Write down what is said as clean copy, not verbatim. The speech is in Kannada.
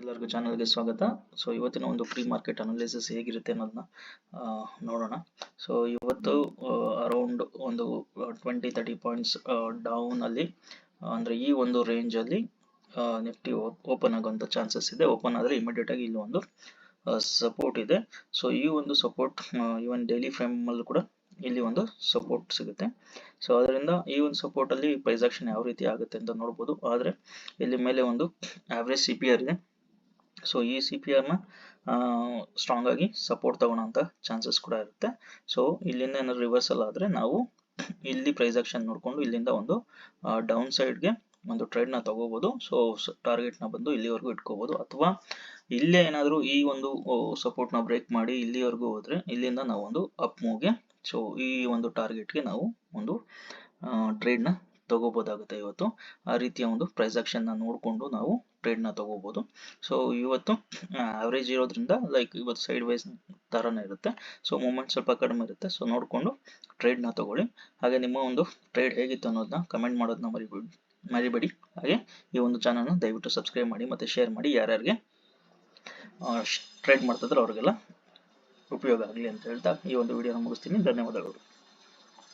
ಎಲ್ಲರಿಗೂ ಚಾನಲ್ಗೆ ಸ್ವಾಗತ. ಸೊ ಇವತ್ತಿನ ಒಂದು ಪ್ರೀ ಮಾರ್ಕೆಟ್ ಅನಾಲಿಸಿಸ್ ಹೇಗಿರುತ್ತೆ ಅನ್ನೋದನ್ನ ನೋಡೋಣ. ಸೊ ಇವತ್ತು ಅರೌಂಡ್ ಒಂದು 20-30 ಪಾಯಿಂಟ್ಸ್ ಡೌನ್ ಅಲ್ಲಿ ಅಂದ್ರೆ ಈ ಒಂದು ರೇಂಜ್ ಅಲ್ಲಿ ನಿಫ್ಟಿ ಓಪನ್ ಆಗುವಂತ ಚಾನ್ಸಸ್ ಇದೆ. ಓಪನ್ ಆದ್ರೆ ಇಮಿಡಿಯೇಟ್ ಆಗಿ ಇಲ್ಲಿ ಒಂದು ಸಪೋರ್ಟ್ ಇದೆ. ಸೊ ಈ ಒಂದು ಸಪೋರ್ಟ್ ಇವನ್ ಡೈಲಿ ಫ್ರೇಮ್ ಅಲ್ಲೂ ಕೂಡ ಇಲ್ಲಿ ಒಂದು ಸಪೋರ್ಟ್ ಸಿಗುತ್ತೆ. ಸೊ ಅದರಿಂದ ಈ ಒಂದು ಸಪೋರ್ಟ್ ಅಲ್ಲಿ ಪ್ರೈಸ್ ಆಕ್ಷನ್ ಯಾವ ರೀತಿ ಆಗುತ್ತೆ ಅಂತ ನೋಡಬಹುದು. ಆದ್ರೆ ಇಲ್ಲಿ ಮೇಲೆ ಒಂದು ಆವರೇಜ್ CPR ಇದೆ. ಸೊ ಈ CPR ನ ಸ್ಟ್ರಾಂಗ್ ಆಗಿ ಸಪೋರ್ಟ್ ತಗೊಳ್ಳೋಂತ ಚಾನ್ಸಸ್ ಕೂಡ ಇರುತ್ತೆ. ಸೊ ಇಲ್ಲಿಂದ ಏನಾದ್ರು ರಿವರ್ಸಲ್ ಆದ್ರೆ ನಾವು ಇಲ್ಲಿ ಪ್ರೈಸ್ ಆಕ್ಷನ್ ನೋಡ್ಕೊಂಡು ಇಲ್ಲಿಂದ ಒಂದು ಡೌನ್ ಸೈಡ್ಗೆ ಒಂದು ಟ್ರೇಡ್ ನ ತಗೋಬಹುದು. ಸೊ ಟಾರ್ಗೆಟ್ ನ ಬಂದು ಇಲ್ಲಿವರೆಗೂ ಇಟ್ಕೋಬಹುದು, ಅಥವಾ ಇಲ್ಲೇ ಏನಾದ್ರು ಈ ಒಂದು ಸಪೋರ್ಟ್ ನ ಬ್ರೇಕ್ ಮಾಡಿ ಇಲ್ಲಿವರೆಗೂ ಹೋದ್ರೆ ಇಲ್ಲಿಂದ ನಾವು ಒಂದು ಅಪ್ ಮೂವ್ಗೆ, ಸೊ ಈ ಒಂದು ಟಾರ್ಗೆಟ್ಗೆ ನಾವು ಒಂದು ಟ್ರೇಡ್ ನ ತಗೋಬಹುದಾಗುತ್ತೆ. ಇವತ್ತು ಆ ರೀತಿಯ ಒಂದು ಪ್ರೈಸ್ ಆಕ್ಷನ್ ನ ನೋಡಿಕೊಂಡು ನಾವು ಟ್ರೇಡ್ ನ ತಗೋಬಹುದು. ಸೊ ಇವತ್ತು ಆವರೇಜ್ ಇರೋದ್ರಿಂದ ಲೈಕ್ ಇವತ್ತು ಸೈಡ್ ವೈಸ್ ತರನೇ ಇರುತ್ತೆ. ಸೊ ಮೂವ್ಮೆಂಟ್ ಸ್ವಲ್ಪ ಕಡಿಮೆ ಇರುತ್ತೆ. ಸೊ ನೋಡಿಕೊಂಡು ಟ್ರೇಡ್ ನ ತಗೊಳ್ಳಿ. ಹಾಗೆ ನಿಮ್ಮ ಒಂದು ಟ್ರೇಡ್ ಹೇಗಿತ್ತು ಅನ್ನೋದನ್ನ ಕಮೆಂಟ್ ಮಾಡೋದನ್ನ ಮರಿಬೇಡಿ. ಹಾಗೆ ಈ ಒಂದು ಚಾನಲ್ನ ದಯವಿಟ್ಟು ಸಬ್ಸ್ಕ್ರೈಬ್ ಮಾಡಿ ಮತ್ತೆ ಶೇರ್ ಮಾಡಿ. ಯಾರ್ಯಾರಿಗೆ ಟ್ರೇಡ್ ಮಾಡ್ತಿದ್ರೆ ಅವ್ರಿಗೆಲ್ಲ ಉಪಯೋಗ ಆಗಲಿ ಅಂತ ಹೇಳ್ತಾ ಈ ಒಂದು ವಿಡಿಯೋನ ಮುಗಿಸ್ತೀನಿ. ಧನ್ಯವಾದಗಳು.